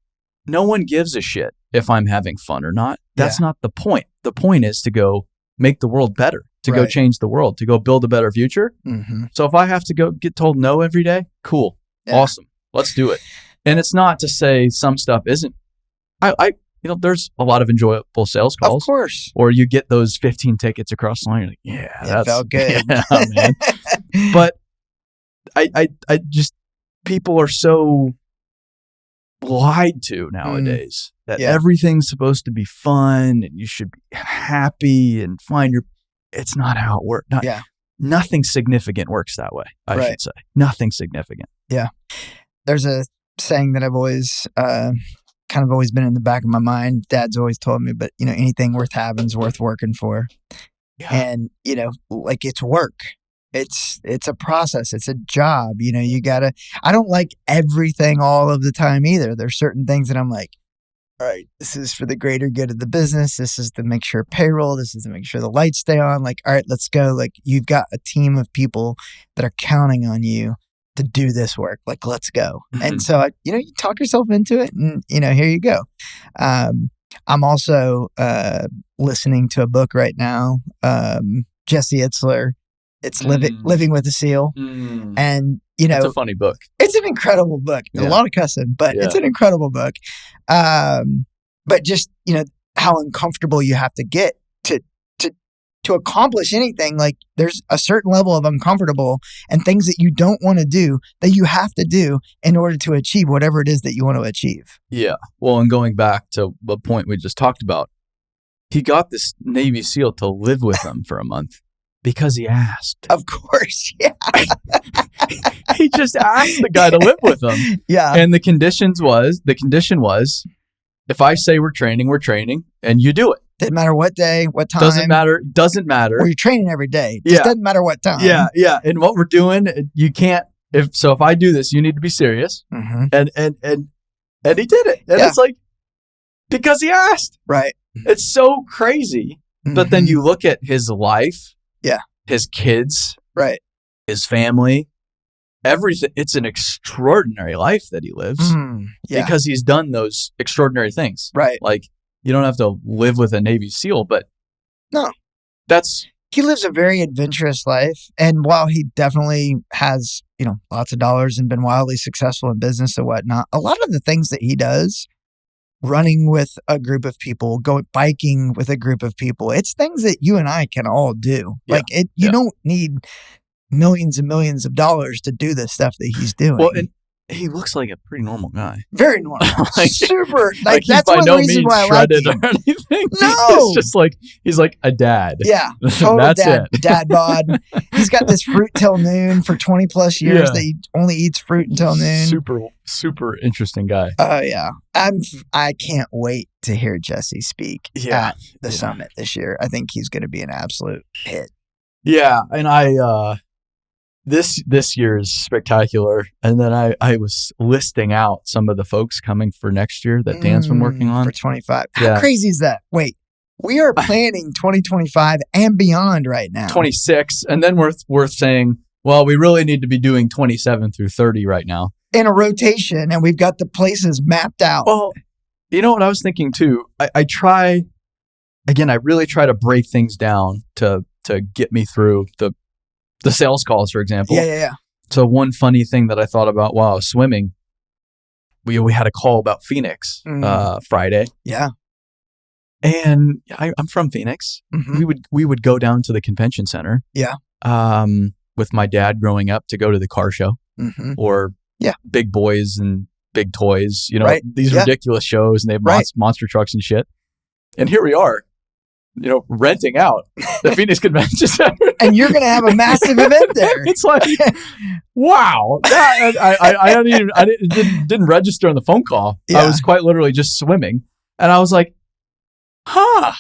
no one gives a shit if I'm having fun or not. That's not the point. The point is to go make the world better, to go change the world, to go build a better future. So if I have to go get told no every day, cool. Awesome. Let's do it. And it's not to say some stuff isn't. There's a lot of enjoyable sales calls. Of course. Or you get those 15 tickets across the line. You're like, yeah, that felt good. Yeah, man. But I just, people are so lied to nowadays that everything's supposed to be fun and you should be happy and find it's not how it works. Nothing significant works that way, I should say. Nothing significant. Yeah. There's a saying that I've always kind of always been in the back of my mind. Dad's always told me, but anything worth having is worth working for. Yeah. And like, it's work. It's a process. It's a job. You gotta. I don't like everything all of the time either. There's certain things that I'm like, all right, this is for the greater good of the business. This is to make sure payroll. This is to make sure the lights stay on. Like, all right, let's go. Like, you've got a team of people that are counting on you to do this work. Like, let's go. And so, you talk yourself into it, and here you go. I'm also listening to a book right now. Jesse Itzler. It's Living with a Seal. And, it's a funny book. It's an incredible book. A lot of cussing, but it's an incredible book. But just, how uncomfortable you have to get to accomplish anything. Like, there's a certain level of uncomfortable and things that you don't want to do that you have to do in order to achieve whatever it is that you want to achieve. Yeah. Well, and going back to the point we just talked about, he got this Navy SEAL to live with him for a month. Because he asked. Of course, yeah. He just asked the guy to live with him. Yeah. And the condition was, if I say we're training, and you do it. Doesn't matter what day, what time. Doesn't matter. Or you're training every day. It doesn't matter what time. Yeah. And what we're doing, you can't, if I do this, you need to be serious. And he did it. And it's like, because he asked. Right. It's so crazy. But then you look at his life. Yeah. His kids. Right. His family. Everything. It's an extraordinary life that he lives because he's done those extraordinary things. Right. Like, you don't have to live with a Navy SEAL, but no, he lives a very adventurous life. And while he definitely has, lots of dollars and been wildly successful in business and whatnot, a lot of the things that he does, running with a group of people, going biking with a group of people, it's things that you and I can all do. Yeah. Like, you don't need millions and millions of dollars to do the stuff that he's doing. Well, and he looks like a pretty normal guy. Very normal. Super. Like that's by one no of the reasons why I like him. Or anything. No. It's just like, he's like a dad. Yeah. Total dad bod. He's got this fruit till noon for 20 plus years that he only eats fruit until noon. Super interesting guy. Oh, yeah. I can't wait to hear Jesse speak at the summit this year. I think he's going to be an absolute hit. Yeah. And this year is spectacular. And then I was listing out some of the folks coming for next year that Dan's been working on. For 25. How crazy is that? Wait, We are planning 2025 and beyond right now. 26. And then worth saying, well, we really need to be doing 27 through 30 right now. In a rotation, and we've got the places mapped out. Well, you know what I was thinking too? I really try to break things down to get me through the sales calls, for example. Yeah. So one funny thing that I thought about while I was swimming, we had a call about Phoenix Friday. Yeah. And I'm from Phoenix. Mm-hmm. We would go down to the convention center. Yeah. With my dad growing up to go to the car show or Big Boys and Big Toys, these ridiculous shows, and they have monster trucks and shit. And here we are, renting out the Phoenix Convention Center. And you're going to have a massive event there. It's like, wow. I didn't register on the phone call. Yeah. I was quite literally just swimming. And I was like, huh.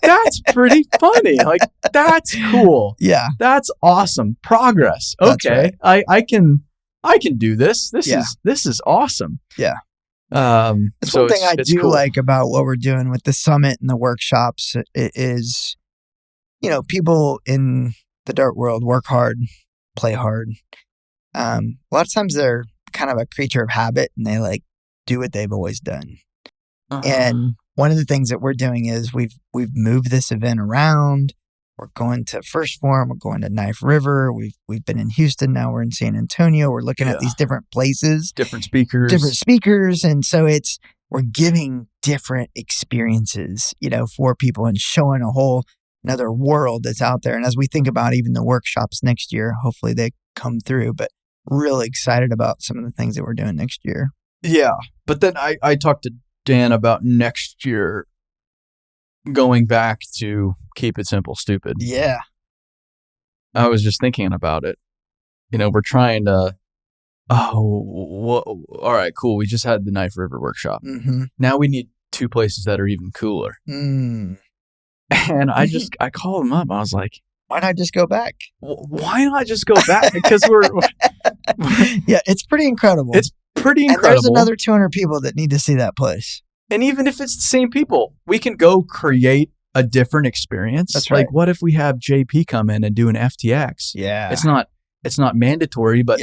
That's pretty funny. Like, that's cool. Yeah. That's awesome. Progress. Okay. Right. I can do this. This is awesome. Yeah. It's so one thing I do cool. like about what we're doing with the summit and the workshops is, people in the dirt world work hard, play hard. A lot of times they're kind of a creature of habit and they do what they've always done. And one of the things that we're doing is we've moved this event around. We're going to First Form. We're going to Knife River. We've been in Houston. Now we're in San Antonio. We're looking at these different places, different speakers, and so we're giving different experiences, for people and showing a whole another world that's out there. And as we think about even the workshops next year, hopefully they come through. But really excited about some of the things that we're doing next year. Yeah, but then I talked to Dan about next year going back to keep it simple, stupid. Yeah. I was just thinking about it. We're trying to, all right, cool. We just had the Knife River workshop. Mm-hmm. Now we need 2 places that are even cooler. Mm. And I called him up. I was like, why not just go back? Why not just go back? Because yeah, it's pretty incredible. It's pretty incredible. And there's another 200 people that need to see that place. And even if it's the same people, we can go create a different experience. That's right. Like, what if we have JP come in and do an FTX? Yeah. It's not mandatory, but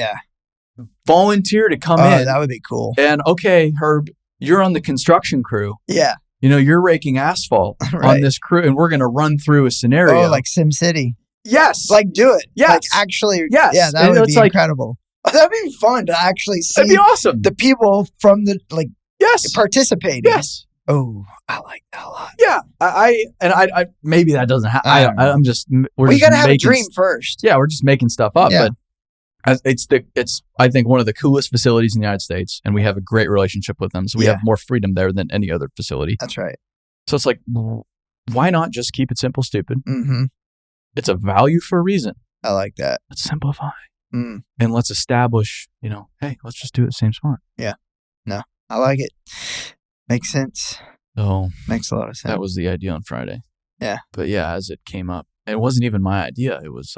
volunteer to come in. That would be cool. And okay, Herb, you're on the construction crew. Yeah. You're raking asphalt on this crew, and we're going to run through a scenario. Oh, like SimCity. Yes. Do it. Yes. Actually. Yes. Yeah, that would be incredible. That'd be fun to actually see. That'd be awesome. The people from the participating. Yes. Oh, I like that a lot. Yeah. I maybe that doesn't happen. I'm just. We got to have a dream first. Yeah, we're just making stuff up. Yeah. But it's I think one of the coolest facilities in the United States, and we have a great relationship with them. So we have more freedom there than any other facility. That's right. So it's like, why not just keep it simple, stupid? Mm-hmm. It's a value for a reason. I like that. Let's simplify. Mm. And let's establish, hey, let's just do it the same spot. Yeah. No, I like it. Makes sense. So makes a lot of sense. That was the idea on Friday. Yeah. But yeah, as it came up, it wasn't even my idea. It was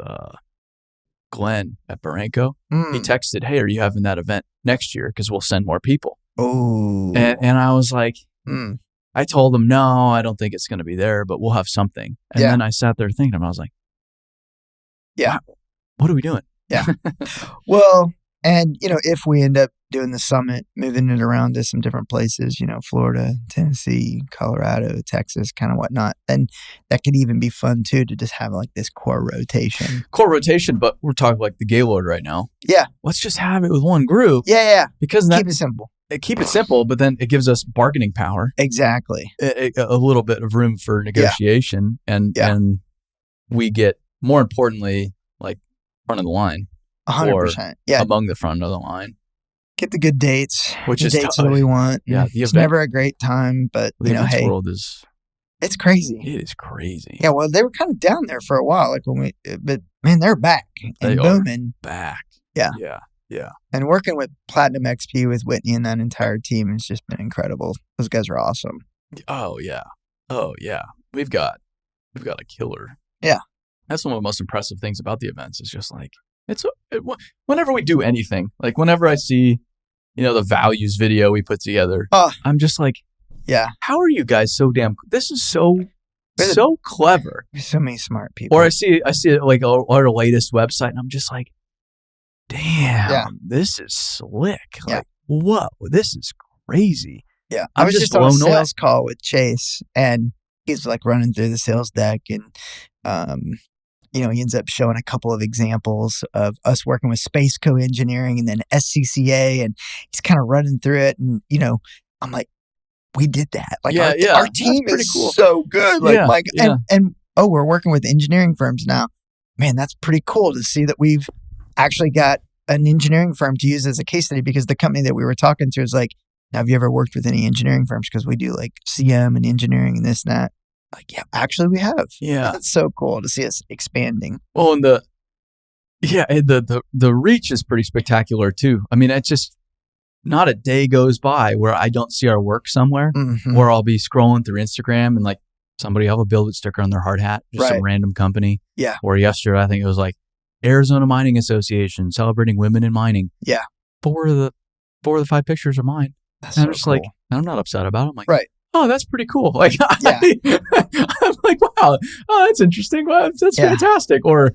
Glenn at Baranco. He texted, hey, are you having that event next year? Because we'll send more people. Oh. And I was like, I told him, no, I don't think it's going to be there, but we'll have something. And then I sat there thinking, I was like, yeah, what are we doing? Yeah. Well, and, if we end up doing the summit, moving it around to some different places, Florida, Tennessee, Colorado, Texas, kind of whatnot, then that could even be fun too, to just have this core rotation. But we're talking like the Gaylord right now. Yeah. Let's just have it with one group. Yeah. Because keep it simple. Keep it simple, but then it gives us bargaining power. Exactly. A little bit of room for negotiation. And we get, more importantly, front of the line. 100%. Yeah. Among the front of the line. Get the good dates. Which is dates that we want. Yeah. It's never a great time, but the world is. It's crazy. It is crazy. Yeah. Well, they were kind of down there for a while, but man, they're back and booming. Back. Yeah. Yeah. Yeah. And working with Platinum XP with Whitney and that entire team has just been incredible. Those guys are awesome. Oh yeah. Oh yeah. We've got a killer. Yeah. That's one of the most impressive things about the events is just whenever we do anything, whenever I see, the values video we put together, I'm just like, Yeah. How are you guys so damn? This is so clever. There's so many smart people. Or I see it like our latest website, and I'm just like, damn, this is slick. Like, whoa, this is crazy. Yeah. I was just on a sales call with Chase, and he's like running through the sales deck, and he ends up showing a couple of examples of us working with Space Co Engineering and then SCCA, and he's kind of running through it, and I'm like, we did that. Like our team is cool. So good. Like and we're working with engineering firms now. Man, that's pretty cool to see that we've actually got an engineering firm to use as a case study, because the company that we were talking to is like, now, have you ever worked with any engineering firms? Because we do like CM and engineering and this and that. Like, yeah, actually we have. Yeah. That's so cool to see us expanding. Well, and the reach is pretty spectacular too. I mean, it's just not a day goes by where I don't see our work somewhere, or I'll be scrolling through Instagram and like somebody will have a BuildWitt sticker on their hard hat, just some random company. Yeah. Or yesterday, I think it was like Arizona Mining Association celebrating women in mining. Yeah. 4 of the 5 pictures are mine. That's and so I'm just cool. like, I'm not upset about it. I'm like, right. Oh, that's pretty cool. Like, I'm like, wow, that's interesting. Wow, that's fantastic. Or,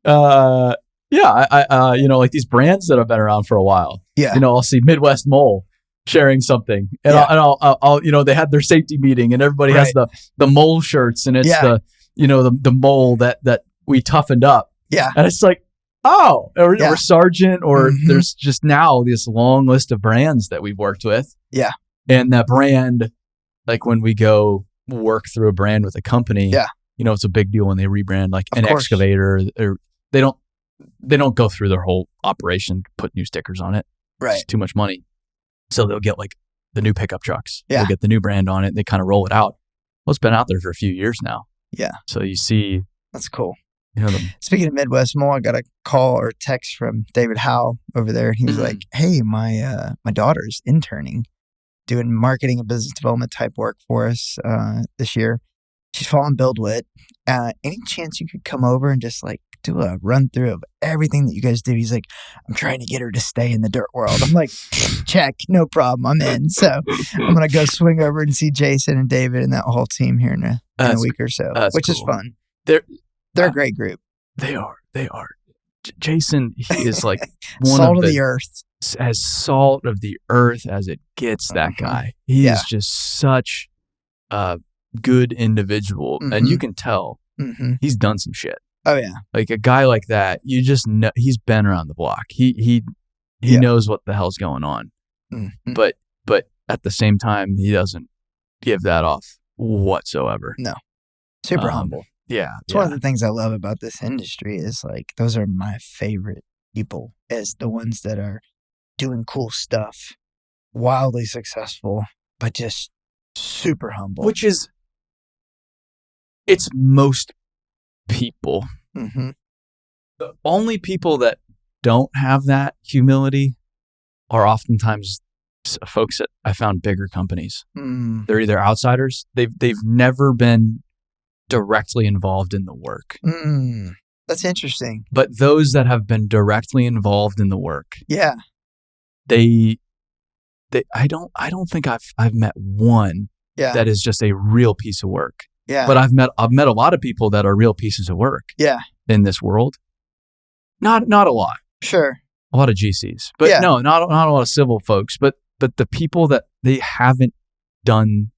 like these brands that have been around for a while. Yeah. I'll see Midwest Mole sharing something, and I'll they had their safety meeting, and everybody has the mole shirts, and it's the mole that we toughened up. Yeah. And it's like, or Sergeant, or there's just now this long list of brands that we've worked with. Yeah. And that brand, like when we go work through a brand with a company, it's a big deal when they rebrand, like an excavator, or they don't go through their whole operation, put new stickers on it. Right. It's too much money. So they'll get like the new pickup trucks. Yeah. They'll get the new brand on it. They kind of roll it out. Well, it's been out there for a few years now. Yeah. So you see. That's cool. Speaking of Midwest Mole, I got a call or text from David Howe over there. He was like, hey, my daughter's interning, doing marketing and business development type work for us this year. She's following BuildWitt. Any chance you could come over and just like do a run through of everything that you guys do? He's like, I'm trying to get her to stay in the dirt world. I'm like, check, no problem, I'm in. So I'm gonna go swing over and see Jason and David and that whole team here in a week or so, which is fun. They're a great group. They are. Jason, he is like one salt of the earth. As salt of the earth as it gets, that guy. He is just such a good individual. And you can tell he's done some shit. Oh, yeah. Like a guy like that, you just know he's been around the block. He knows what the hell's going on. But at the same time, he doesn't give that off whatsoever. No. Super humble. Yeah. It's one of the things I love about this industry is like, those are my favorite people, as the ones that are doing cool stuff, wildly successful, but just super humble. Which is, it's most people. The only people that don't have that humility are oftentimes folks that I found bigger companies. They're either outsiders. They've never been directly involved in the work. That's interesting. But those that have been directly involved in the work, I don't think I've met one that is just a real piece of work. Yeah. But I've met a lot of people that are real pieces of work. Yeah. In this world. Not a lot. Sure. A lot of GCs. But no, not a lot of civil folks, but the people that they haven't done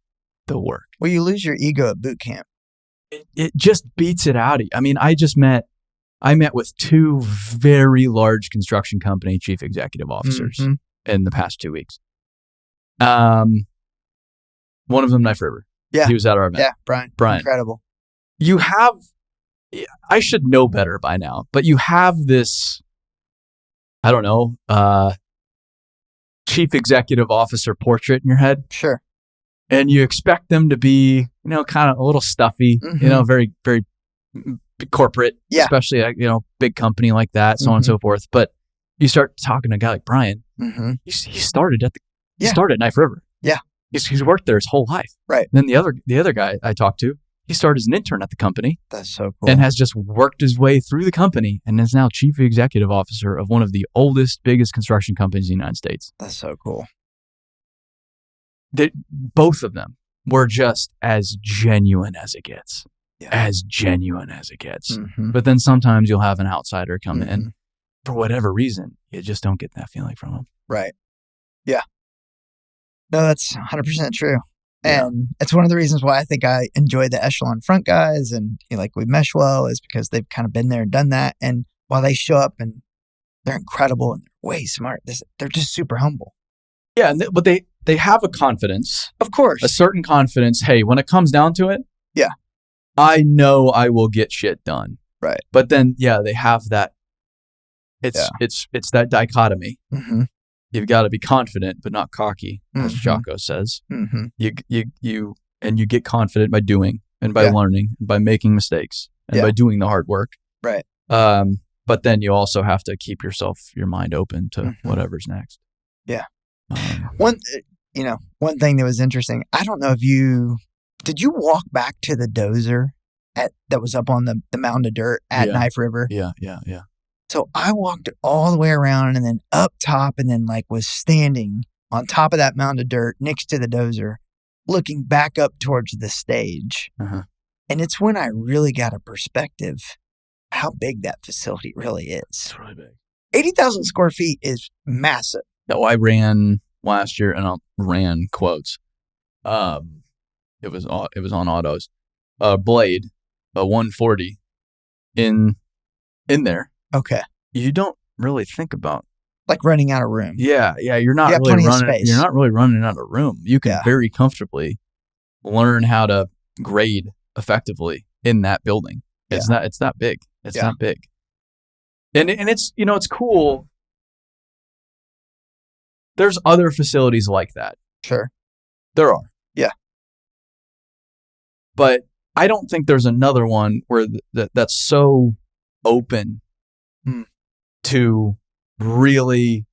the work. Well, you lose your ego at boot camp. It just beats it out of you. I mean, I met with 2 very large construction company chief executive officers in the past 2 weeks. One of them, Knife River. Yeah. He was at our event. Yeah, Brian. Incredible. I should know better by now, but you have this, I don't know, chief executive officer portrait in your head. Sure. And you expect them to be, kind of a little stuffy, very, very corporate, especially, big company like that, so on and so forth. But you start talking to a guy like Brian, he started at Knife River. Yeah. He's worked there his whole life. Right. And then the other guy I talked to, he started as an intern at the company. That's so cool. And has just worked his way through the company and is now chief executive officer of one of the oldest, biggest construction companies in the United States. That's so cool. both of them were just as genuine as it gets. Yeah. As genuine as it gets. Mm-hmm. But then sometimes you'll have an outsider come in. For whatever reason, you just don't get that feeling from them. Right. Yeah. No, that's 100% true. And it's one of the reasons why I think I enjoy the echelon front guys and like we mesh well is because they've kind of been there and done that. And while they show up and they're incredible and they're way smart, they're just super humble. Yeah, but they have a confidence. Of course. A certain confidence. Hey, when it comes down to it, I know I will get shit done. Right. But then, they have that. It's that dichotomy. Mm-hmm. You've got to be confident, but not cocky, as Jocko says. Mm-hmm. You get confident by doing and by learning and by making mistakes and by doing the hard work. Right. But then you also have to keep your mind open to whatever's next. Yeah. One thing that was interesting. I don't know if did you walk back to the dozer that was up on the mound of dirt at Knife River? Yeah. So I walked all the way around and then up top and then was standing on top of that mound of dirt next to the dozer, looking back up towards the stage. Uh-huh. And it's when I really got a perspective how big that facility really is. It's really big. 80,000 square feet is massive. No, I ran last year and I ran quotes. It was on autos. Blade, a 140 in there. Okay. You don't really think about running out of room. Yeah. You're not really running. You're not really running out of room. You can very comfortably learn how to grade effectively in that building. It's that big. It's that big. And it's it's cool. There's other facilities like that. Sure. There are. Yeah. But I don't think there's another one where that's so open to really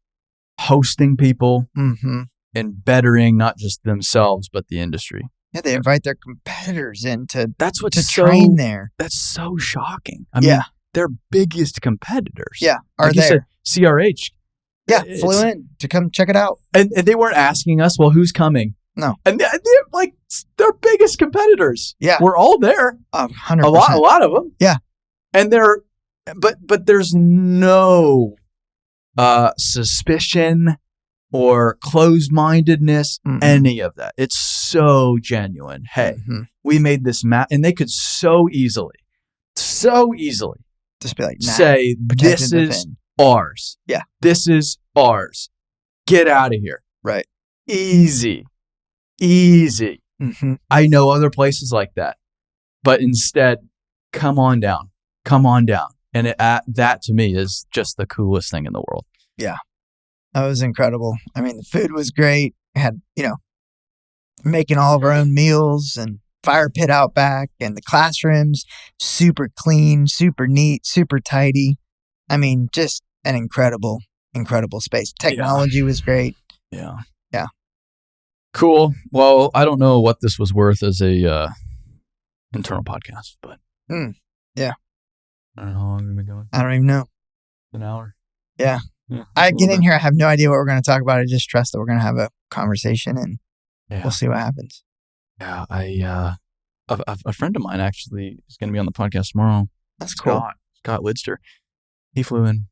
hosting people and bettering not just themselves, but the industry. Yeah, they invite their competitors in to train there. That's so shocking. I mean, their biggest competitors. Yeah, are there. You said, CRH. Yeah, flew in to come check it out. And they weren't asking us, well, who's coming? No. And they're their biggest competitors. Yeah. We're all there. 100%. A lot of them. Yeah. And but there's no suspicion or closed-mindedness, any of that. It's so genuine. Hey, we made this map, and they could so easily just be like, say, this is ours. Yeah. This is ours. Get out of here. Right. Easy. Mm-hmm. I know other places like that, but instead, come on down. And that to me is just the coolest thing in the world. Yeah. That was incredible. I mean, the food was great. We had, making all of our own meals and fire pit out back and the classrooms, super clean, super neat, super tidy. I mean, just an incredible space. Technology was great. Yeah. Yeah. Cool. Well, I don't know what this was worth as a internal podcast, but yeah. I don't know how long we've been going. I don't even know. An hour. Yeah. I get in here. I have no idea what we're going to talk about. I just trust that we're going to have a conversation and we'll see what happens. Yeah. A friend of mine actually is going to be on the podcast tomorrow. That's cool. Scott Lidster. He flew in.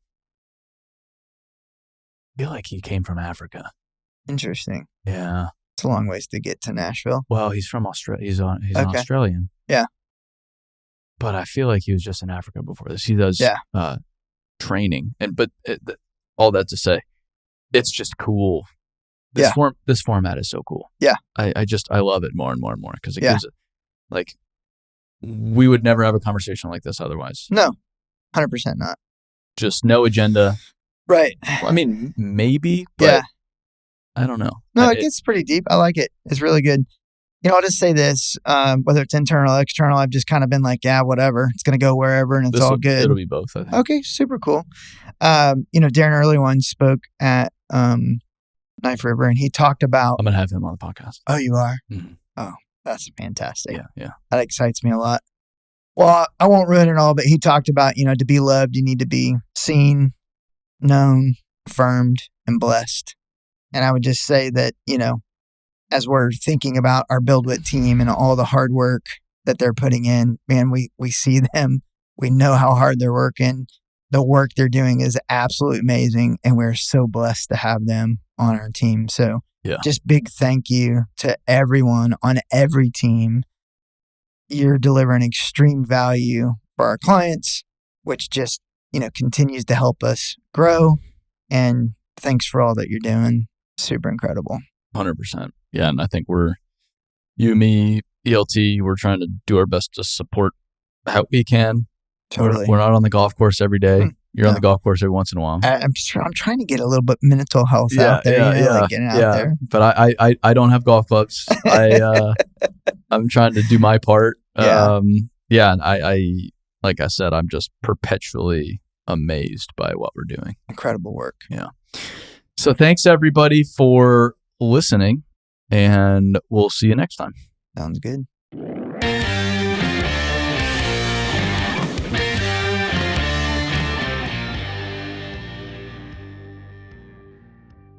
I feel like he came from Africa. Interesting. Yeah. It's a long ways to get to Nashville. Well, he's from Australia. He's an Australian. Yeah. But I feel like he was just in Africa before this. He does training, all that to say, it's just cool. This format is so cool. Yeah, I love it more and more and more because it gives it we would never have a conversation like this otherwise. No, 100% not. Just no agenda. Right. I mean, maybe, but I don't know. No, it gets pretty deep. I like it. It's really good. I'll just say this, whether it's internal or external, I've just kind of been like, whatever. It's going to go wherever and it's all good. It'll be both, I think. Okay, super cool. Darren Early spoke at Knife River and he talked about... I'm going to have him on the podcast. Oh, you are? Mm-hmm. Oh, that's fantastic. Yeah. That excites me a lot. Well, I won't ruin it all, but he talked about, to be loved, you need to be seen, known, affirmed, and blessed. And I would just say that, as we're thinking about our BuildWitt team and all the hard work that they're putting in, man, we see them. We know how hard they're working. The work they're doing is absolutely amazing. And we're so blessed to have them on our team. So just big thank you to everyone on every team. You're delivering extreme value for our clients, which just, continues to help us grow. And thanks for all that you're doing. Super incredible. 100%. Yeah. And I think you, me, ELT, we're trying to do our best to support how we can. Totally. We're not on the golf course every day. You're on the golf course every once in a while. I'm trying to get a little bit mental health out there. Getting out there. But I don't have golf clubs. I'm trying to do my part. And I like I said, I'm just perpetually amazed by what we're doing. Incredible work. Yeah. So thanks everybody for listening, and we'll see you next time. Sounds good.